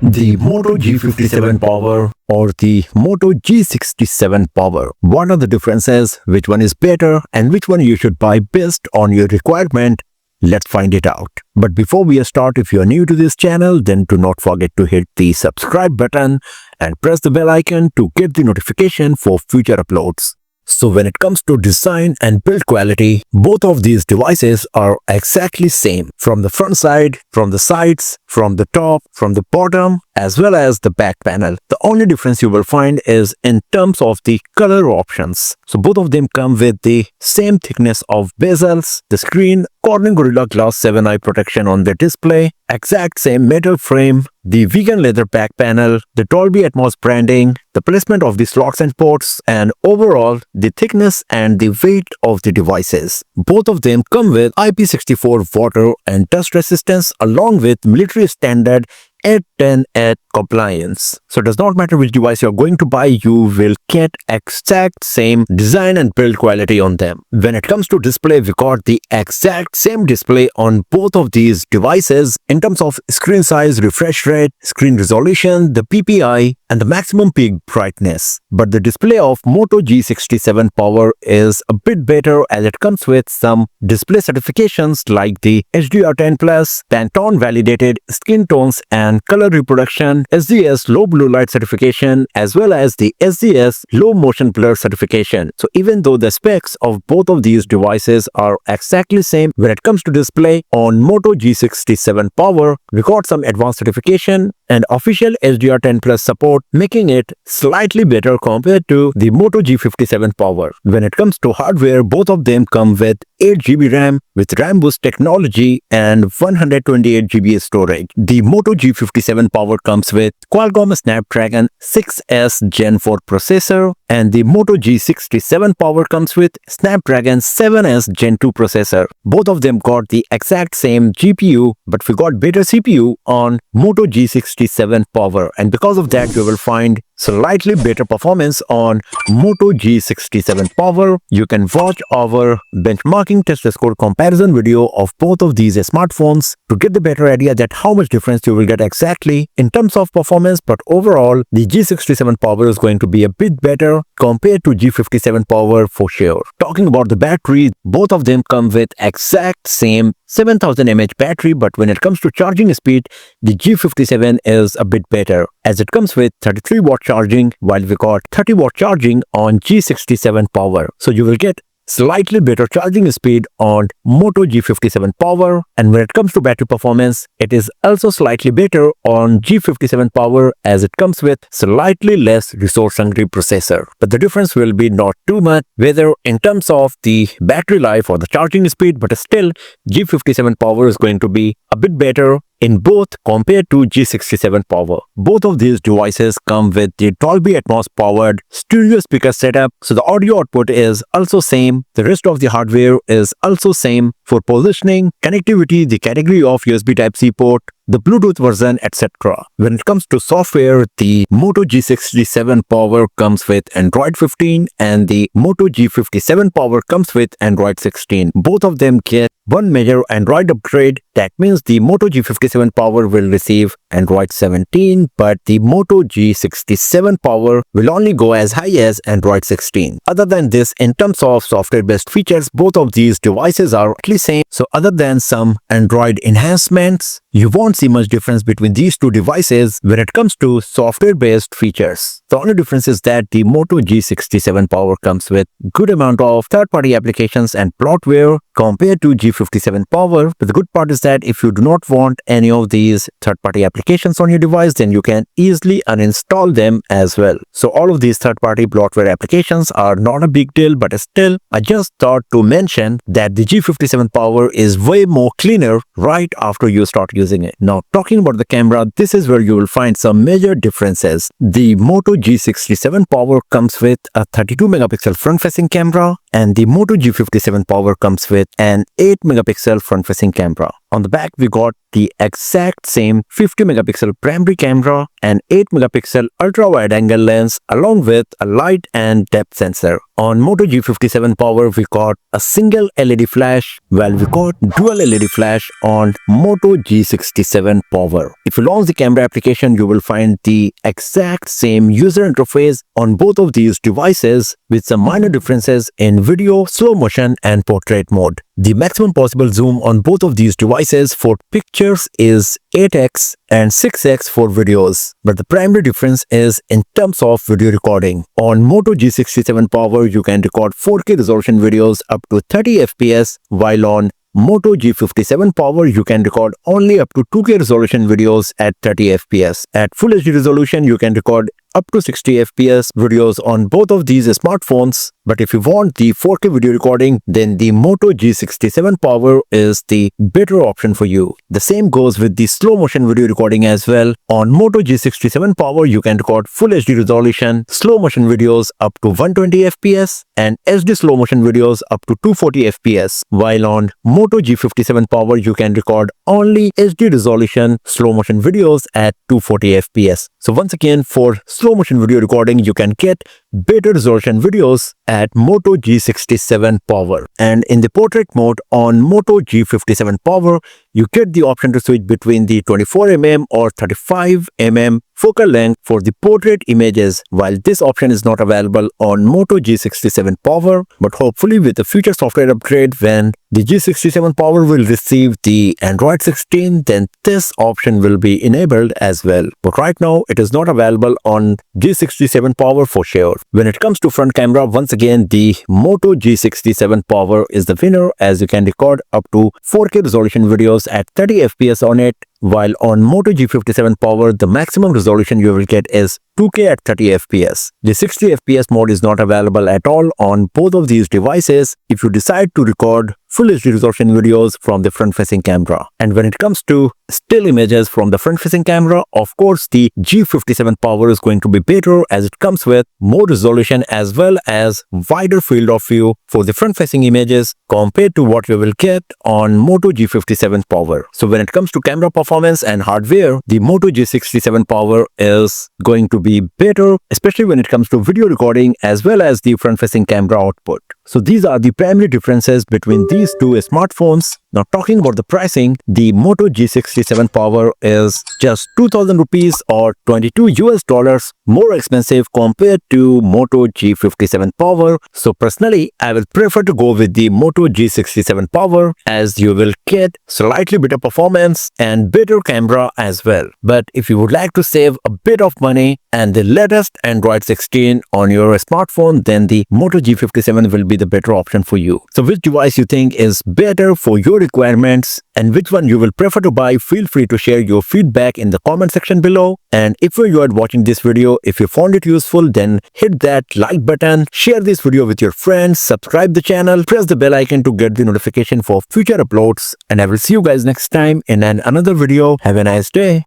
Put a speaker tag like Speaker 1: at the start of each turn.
Speaker 1: The Moto G57 Power or the Moto G67 Power. What are the differences? Which one is better and which one you should buy based on your requirement? Let's find it out. But before we start, if you are new to this channel, then do not forget to hit the subscribe button and press the bell icon to get the notification for future uploads. So when it comes to design and build quality, both of these devices are exactly same. From the front side, from the sides, from the top, from the bottom, as well as the back panel. The only difference you will find is in terms of the color options. So both of them come with the same thickness of bezels, the screen, Corning Gorilla Glass 7 eye protection on the display, exact same metal frame, the vegan leather back panel, the Dolby Atmos branding, the placement of the slots and ports, and overall the thickness and the weight of the devices. Both of them come with IP64 water and dust resistance along with military standard 810 compliance. So it does not matter which device you're going to buy, you will get exact same design and build quality on them. When it comes to display, we got the exact same display on both of these devices in terms of screen size, refresh rate, screen resolution, the PPI, and the maximum peak brightness. But the display of Moto G67 Power is a bit better as it comes with some display certifications like the HDR10+, Pantone validated skin tones and color reproduction, SDS low blue light certification, as well as the SDS low motion blur certification. So even though the specs of both of these devices are exactly same, when it comes to display on Moto G67 Power, we got some advanced certification and official HDR10+ support, making it slightly better compared to the Moto G57 Power. When it comes to hardware, both of them come with 8GB RAM with RAM boost technology and 128GB storage. The Moto G57 Power comes with Qualcomm Snapdragon 6S Gen 4 processor, and the Moto G67 Power comes with Snapdragon 7S Gen 2 processor. Both of them got the exact same GPU, but we got better CPU on Moto G67 Power, and because of that you will find slightly better performance on Moto G67 Power. You can watch our benchmarking test score comparison video of both of these smartphones to get the better idea that how much difference you will get exactly in terms of performance. But overall, the G67 Power is going to be a bit better compared to G57 Power for sure. Talking about the battery, both of them come with exact same 7000 mAh battery, but when it comes to charging speed, the G57 is a bit better as it comes with 33 watt charging while we got 30 watt charging on G67 Power. So you will get slightly better charging speed on Moto G57 Power, and when it comes to battery performance, it is also slightly better on G57 Power as it comes with slightly less resource hungry processor. But the difference will be not too much whether in terms of the battery life or the charging speed, but still G57 Power is going to be a bit better in both compared to G67 Power. Both of these devices come with the Dolby Atmos powered stereo speaker setup, so the audio output is also same. The rest of the hardware is also same for positioning, connectivity, the category of USB Type-C port, the Bluetooth version, etc. When it comes to software, the Moto G67 Power comes with Android 15 and the Moto G57 Power comes with Android 16. Both of them get one major Android upgrade. That means the Moto G57 Power will receive Android 17, but the Moto G67 Power will only go as high as Android 16. Other than this, in terms of software-based features, both of these devices are at least same. So other than some Android enhancements, you won't see much difference between these two devices when it comes to software-based features. The only difference is that the Moto G67 Power comes with good amount of third-party applications and bloatware compared to G57 Power. But the good part is that if you do not want any of these third-party applications on your device, then you can easily uninstall them as well. So all of these third-party bloatware applications are not a big deal, but still I just thought to mention that the G57 Power is way more cleaner right after you start using it. Now talking about the camera, this is where you will find some major differences. The Moto G67 Power comes with a 32 megapixel front-facing camera and the Moto G57 Power comes with an 8 megapixel front-facing camera. On the back, we got the exact same 50 megapixel primary camera and 8 megapixel ultra wide angle lens along with a light and depth sensor. On Moto G57 Power, we got a single LED flash, while we got dual LED flash on Moto G67 Power. If you launch the camera application, you will find the exact same user interface on both of these devices with some minor differences in video, slow motion and portrait mode. The maximum possible zoom on both of these devices for pictures is 8x and 6x for videos, but the primary difference is in terms of video recording. On Moto G67 Power, you can record 4K resolution videos up to 30 fps, while on Moto G57 Power, you can record only up to 2K resolution videos at 30 fps. At Full HD resolution, you can record up to 60 fps videos on both of these smartphones. But if you want the 4K video recording, then the Moto G67 Power is the better option for you. The same goes with the slow motion video recording as well. On Moto G67 Power, you can record Full HD resolution, slow motion videos up to 120 fps and SD slow motion videos up to 240 fps. While on Moto G57 Power, you can record only HD resolution slow motion videos at 240 fps. So once again, for slow motion video recording, you can get better resolution videos at Moto G67 Power. And in the portrait mode on Moto G57 Power, you get the option to switch between the 24mm or 35mm focal length for the portrait images, while this option is not available on Moto G67 Power. But hopefully with the future software upgrade, when the G67 Power will receive the Android 16, then this option will be enabled as well. But right now it is not available on G67 Power for sure. When it comes to front camera, once again the Moto G67 Power is the winner, as you can record up to 4K resolution videos at 30 fps on it, while on Moto G57 Power, the maximum resolution you will get is 2K at 30 fps. The 60 fps mode is not available at all on both of these devices if you decide to record Full HD resolution videos from the front-facing camera. And when it comes to still images from the front-facing camera, of course the G57 Power is going to be better, as it comes with more resolution as well as wider field of view for the front-facing images compared to what we will get on Moto G57 Power. So when it comes to camera performance and hardware, the Moto G67 Power is going to be better, especially when it comes to video recording as well as the front-facing camera output. So these are the primary differences between these two smartphones. Now talking about the pricing, the Moto G67 Power is just 2000 rupees or $22 more expensive compared to Moto G57 Power. So personally, I will prefer to go with the Moto G67 Power, as you will get slightly better performance and better camera as well. But if you would like to save a bit of money and the latest Android 16 on your smartphone, then the Moto G57 will be the better option for you. So which device you think is better for your requirements and which one you will prefer to buy, feel free to share your feedback in the comment section below. And if you enjoyed watching this video, if you found it useful, then hit that like button, share this video with your friends, subscribe the channel, press the bell icon to get the notification for future uploads, and I will see you guys next time in another video. Have a nice day.